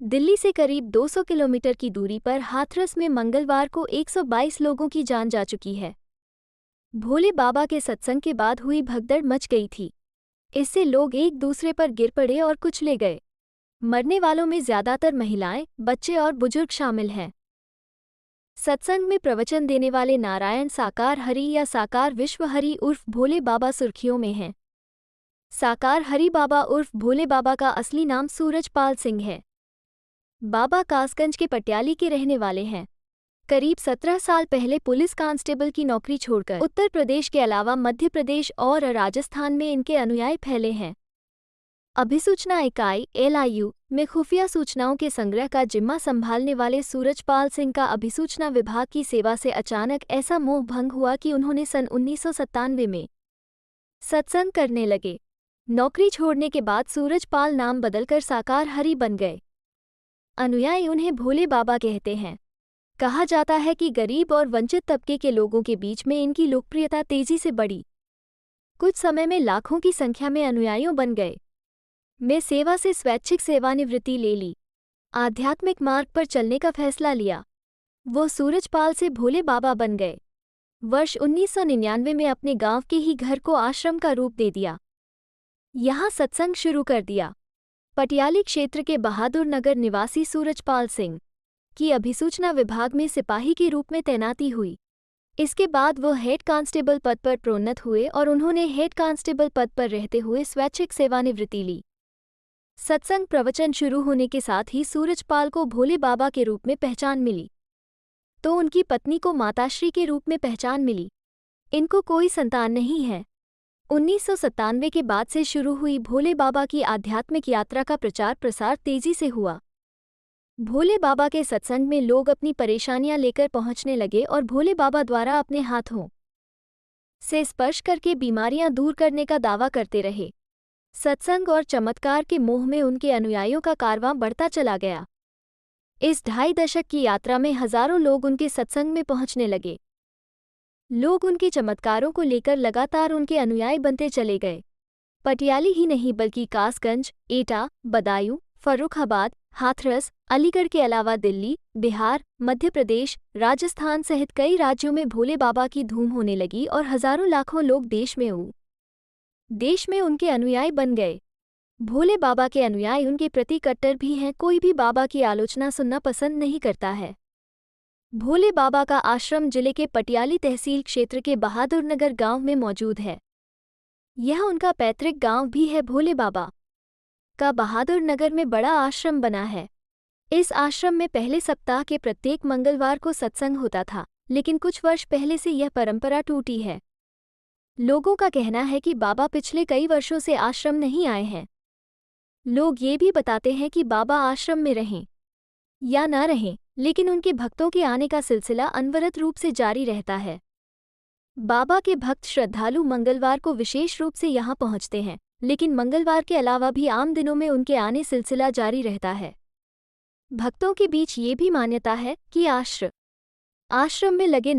दिल्ली से करीब 200 किलोमीटर की दूरी पर हाथरस में मंगलवार को 122 लोगों की जान जा चुकी है। भोले बाबा के सत्संग के बाद हुई भगदड़ मच गई थी। इससे लोग एक दूसरे पर गिर पड़े और कुचले गए। मरने वालों में ज्यादातर महिलाएं, बच्चे और बुजुर्ग शामिल हैं। सत्संग में प्रवचन देने वाले नारायण साकार हरि या साकार विश्व हरि उर्फ भोले बाबा सुर्खियों में हैं। साकार हरि बाबा उर्फ भोले बाबा का असली नाम सूरजपाल सिंह है। बाबा कासगंज के पटियाली के रहने वाले हैं। करीब 17 साल पहले पुलिस कांस्टेबल की नौकरी छोड़कर उत्तर प्रदेश के अलावा मध्य प्रदेश और राजस्थान में इनके अनुयायी फैले हैं। अभिसूचना इकाई LIU में खुफिया सूचनाओं के संग्रह का जिम्मा संभालने वाले सूरजपाल सिंह का अभिसूचना विभाग की सेवा से अचानक ऐसा मोह भंग हुआ कि उन्होंने सन 1997 में सत्संग करने लगे। नौकरी छोड़ने के बाद सूरजपाल नाम बदलकर साकार हरि बन गए। अनुयायी उन्हें भोले बाबा कहते हैं। कहा जाता है कि गरीब और वंचित तबके के लोगों के बीच में इनकी लोकप्रियता तेजी से बढ़ी। कुछ समय में लाखों की संख्या में अनुयायियों बन गए। मैं सेवा से स्वैच्छिक सेवानिवृत्ति ले ली। आध्यात्मिक मार्ग पर चलने का फैसला लिया। वो सूरजपाल से भोले बाबा बन गए। वर्ष 1999 में अपने गांव के ही घर को आश्रम का रूप दे दिया। यहाँ सत्संग शुरू कर दिया। पटियाली क्षेत्र के बहादुर नगर निवासी सूरजपाल सिंह की अभिसूचना विभाग में सिपाही के रूप में तैनाती हुई। इसके बाद वो हेड कांस्टेबल पद पर प्रोन्नत हुए और उन्होंने हेड कांस्टेबल पद पर रहते हुए स्वैच्छिक सेवानिवृत्ति ली। सत्संग प्रवचन शुरू होने के साथ ही सूरजपाल को भोले बाबा के रूप में पहचान मिली, तो उनकी पत्नी को माताश्री के रूप में पहचान मिली। इनको कोई संतान नहीं है। 1997 के बाद से शुरू हुई भोले बाबा की आध्यात्मिक यात्रा का प्रचार प्रसार तेजी से हुआ। भोले बाबा के सत्संग में लोग अपनी परेशानियां लेकर पहुंचने लगे और भोले बाबा द्वारा अपने हाथों से स्पर्श करके बीमारियां दूर करने का दावा करते रहे। सत्संग और चमत्कार के मोह में उनके अनुयायियों का कारवां बढ़ता चला गया। इस 2.5 दशक की यात्रा में हजारों लोग उनके सत्संग में पहुंचने लगे। लोग उनके चमत्कारों को लेकर लगातार उनके अनुयायी बनते चले गए। पटियाली ही नहीं बल्कि कासगंज, एटा, बदायूं, फर्रुखाबाद, हाथरस, अलीगढ़ के अलावा दिल्ली, बिहार, मध्य प्रदेश, राजस्थान सहित कई राज्यों में भोले बाबा की धूम होने लगी और हजारों लाखों लोग देश में उनके अनुयायी बन गए। भोले बाबा के अनुयायी उनके प्रति कट्टर भी हैं। कोई भी बाबा की आलोचना सुनना पसंद नहीं करता है। भोले बाबा का आश्रम जिले के पटियाली तहसील क्षेत्र के बहादुर नगर गांव में मौजूद है। यह उनका पैतृक गांव भी है। भोले बाबा का बहादुर नगर में बड़ा आश्रम बना है। इस आश्रम में पहले सप्ताह के प्रत्येक मंगलवार को सत्संग होता था, लेकिन कुछ वर्ष पहले से यह परंपरा टूटी है। लोगों का कहना है कि बाबा पिछले कई वर्षों से आश्रम नहीं आए हैं। लोग ये भी बताते हैं कि बाबा आश्रम में रहें या न रहें, लेकिन उनके भक्तों के आने का सिलसिला अनवरत रूप से जारी रहता है। बाबा के भक्त श्रद्धालु मंगलवार को विशेष रूप से यहाँ पहुँचते हैं, लेकिन मंगलवार के अलावा भी आम दिनों में उनके आने सिलसिला जारी रहता है। भक्तों के बीच ये भी मान्यता है कि आश्रम में लगे